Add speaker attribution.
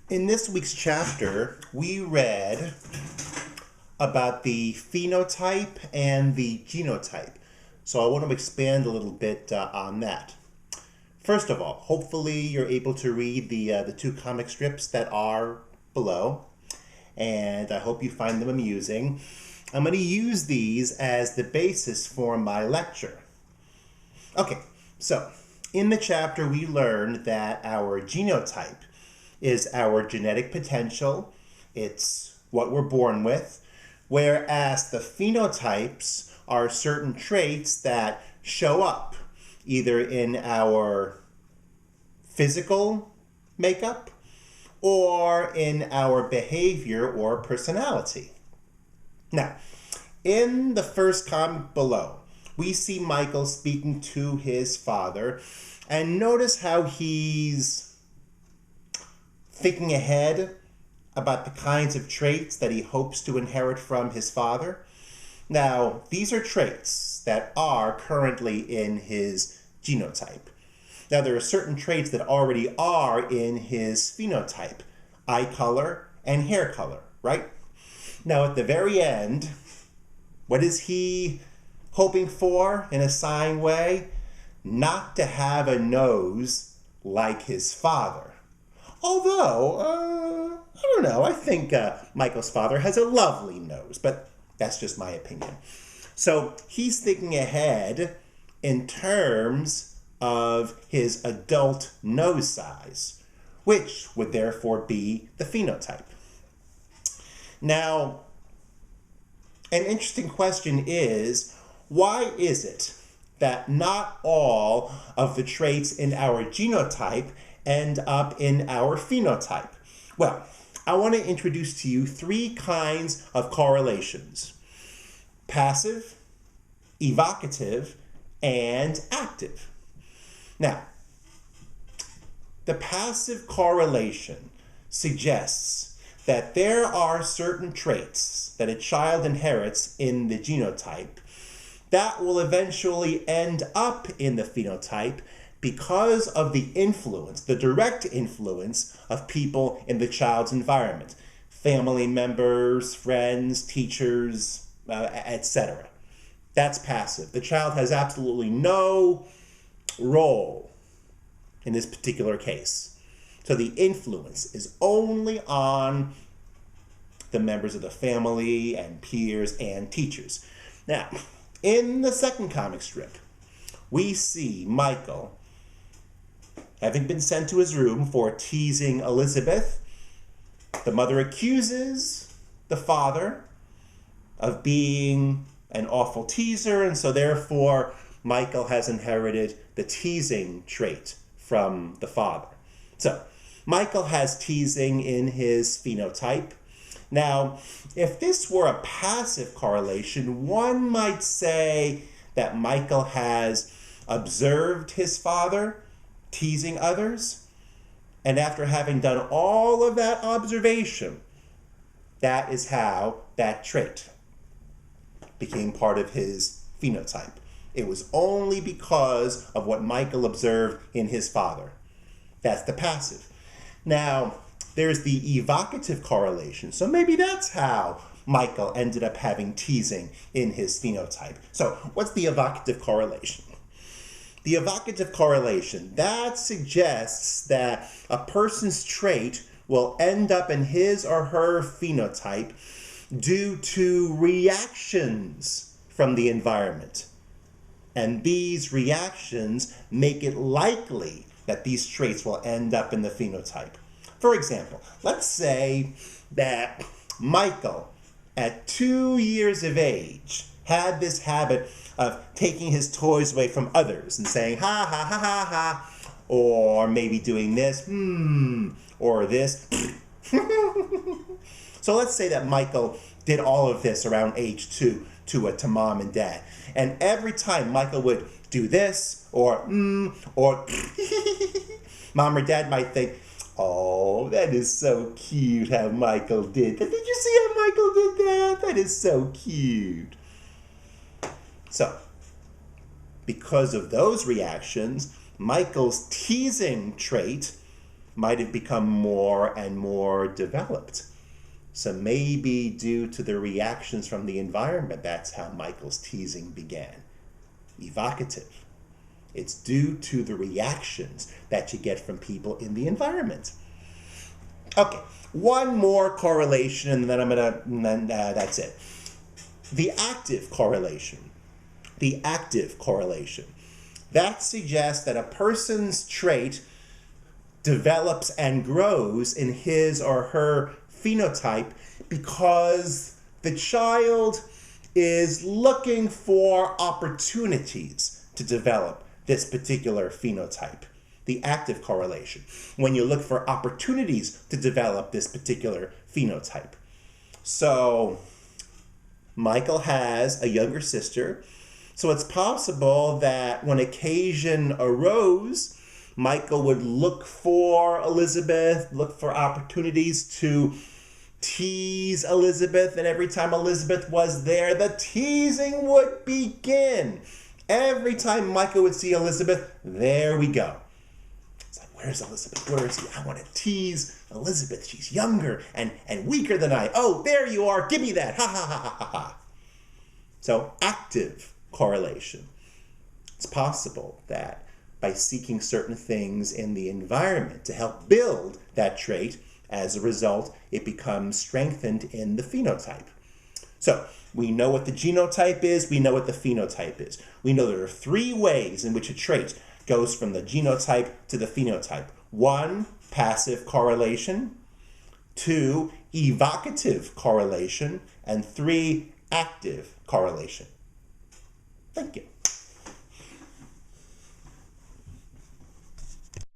Speaker 1: In this week's chapter, we read about the phenotype and the genotype. So I want to expand a little bit on that. First of all, hopefully you're able to read the two comic strips that are below, and I hope you find them amusing. I'm going to use these as the basis for my lecture. Okay, so in the chapter we learned that our genotype is our genetic potential. It's what we're born with, whereas the phenotypes are certain traits that show up either in our physical makeup or in our behavior or personality. Now, in the first comic below, we see Michael speaking to his father, and notice how he's thinking ahead about the kinds of traits that he hopes to inherit from his father. Now, these are traits that are currently in his genotype. Now, there are certain traits that already are in his phenotype: eye color and hair color, right? Now, at the very end, what is he hoping for in a sighing way? Not to have a nose like his father. Although, I don't know, I think Michael's father has a lovely nose, but that's just my opinion. So he's thinking ahead in terms of his adult nose size, which would therefore be the phenotype. Now, an interesting question is, why is it that not all of the traits in our genotype end up in our phenotype? Well, I want to introduce to you three kinds of correlations: passive, evocative, and active. Now, the passive correlation suggests that there are certain traits that a child inherits in the genotype that will eventually end up in the phenotype because of the influence, the direct influence of people in the child's environment: family members, friends, teachers, etc. That's passive. The child has absolutely no role in this particular case. So the influence is only on the members of the family and peers and teachers. Now, in the second comic strip, we see Michael having been sent to his room for teasing Elizabeth. The mother accuses the father of being an awful teaser, and so therefore Michael has inherited the teasing trait from the father. So Michael has teasing in his phenotype. Now, if this were a passive correlation, one might say that Michael has observed his father teasing others, and after having done all of that observation, that is how that trait became part of his phenotype. It was only because of what Michael observed in his father. That's the passive. Now, there's the evocative correlation. So maybe that's how Michael ended up having teasing in his phenotype. So what's the evocative correlation? The evocative correlation, that suggests that a person's trait will end up in his or her phenotype due to reactions from the environment. And these reactions make it likely that these traits will end up in the phenotype. For example, let's say that Michael, at 2 years of age, had this habit of taking his toys away from others and saying, ha, ha, ha, ha, ha, or maybe doing this, or this. So let's say that Michael did all of this around age 2 to mom and dad. And every time Michael would do this, or mom or dad might think, oh, that is so cute how Michael did that. Did you see how Michael did that? That is so cute. So, because of those reactions, Michael's teasing trait might have become more and more developed. So maybe due to the reactions from the environment, that's how Michael's teasing began. Evocative. It's due to the reactions that you get from people in the environment. Okay, one more correlation, and then that's it. The active correlation. The active correlation. That suggests that a person's trait develops and grows in his or her phenotype because the child is looking for opportunities to develop this particular phenotype. The active correlation, when you look for opportunities to develop this particular phenotype. So Michael has a younger sister, so it's possible that when occasion arose, Michael would look for Elizabeth, look for opportunities to tease Elizabeth, and every time Elizabeth was there, the teasing would begin. Every time Michael would see Elizabeth, there we go. It's like, where's Elizabeth? Where is he? I want to tease Elizabeth. She's younger and weaker than I. Oh, there you are. Give me that. Ha ha ha ha ha ha. So active correlation. It's possible that by seeking certain things in the environment to help build that trait, as a result, it becomes strengthened in the phenotype. So we know what the genotype is, we know what the phenotype is. We know there are three ways in which a trait goes from the genotype to the phenotype. 1, passive correlation. 2, evocative correlation. And 3, active correlation. Thank you.